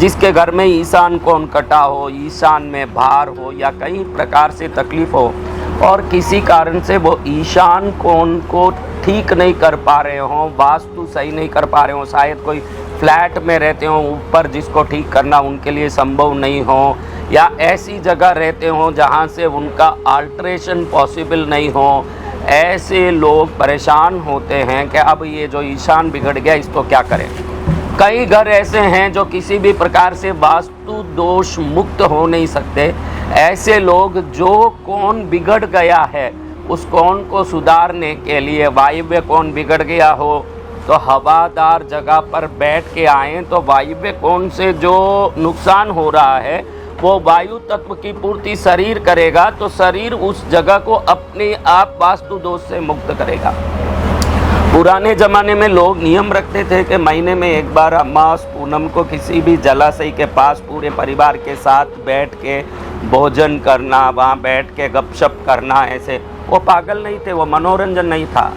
जिसके घर में ईशान कोण कटा हो, ईशान में भार हो या कई प्रकार से तकलीफ हो और किसी कारण से वो ईशान कोण को ठीक नहीं कर पा रहे हों, वास्तु सही नहीं कर पा रहे हों, शायद कोई फ्लैट में रहते हों ऊपर जिसको ठीक करना उनके लिए संभव नहीं हो, या ऐसी जगह रहते हों जहां से उनका अल्ट्रेशन पॉसिबल नहीं हो, ऐसे लोग परेशान होते हैं कि अब ये जो ईशान बिगड़ गया इसको क्या करें। कई घर ऐसे हैं जो किसी भी प्रकार से वास्तु दोष मुक्त हो नहीं सकते। ऐसे लोग जो कोण बिगड़ गया है उस कोण को सुधारने के लिए, वायव्य कोण बिगड़ गया हो तो हवादार जगह पर बैठ के आएँ तो वायव्य कोण से जो नुकसान हो रहा है वो वायु तत्व की पूर्ति शरीर करेगा तो शरीर उस जगह को अपने आप वास्तु दोष से मुक्त करेगा। पुराने ज़माने में लोग नियम रखते थे कि महीने में एक बार अमावस पूनम को किसी भी जलाशय के पास पूरे परिवार के साथ बैठ के भोजन करना, वहाँ बैठ के गपशप करना। ऐसे वो पागल नहीं थे, वो मनोरंजन नहीं था।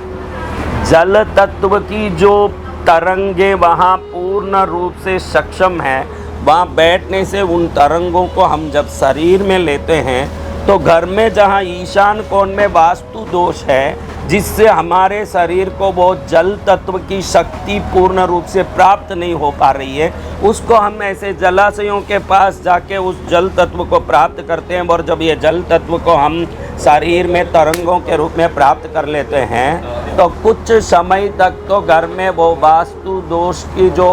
जल तत्व की जो तरंगे वहाँ पूर्ण रूप से सक्षम है, वहाँ बैठने से उन तरंगों को हम जब शरीर में लेते हैं तो घर में जहाँ ईशान कोण में वास्तु दोष है जिससे हमारे शरीर को वो जल तत्व की शक्ति पूर्ण रूप से प्राप्त नहीं हो पा रही है, उसको हम ऐसे जलाशयों के पास जाके उस जल तत्व को प्राप्त करते हैं। और जब ये जल तत्व को हम शरीर में तरंगों के रूप में प्राप्त कर लेते हैं तो कुछ समय तक तो घर में वो वास्तु दोष की जो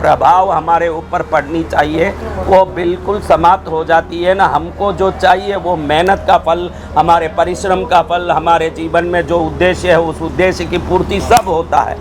प्रभाव हमारे ऊपर पड़नी चाहिए वो बिल्कुल समाप्त हो जाती है ना। हमको जो चाहिए वो मेहनत का फल, हमारे परिश्रम का फल, हमारे जीवन में जो उद्देश्य है उस उद्देश्य की पूर्ति सब होता है।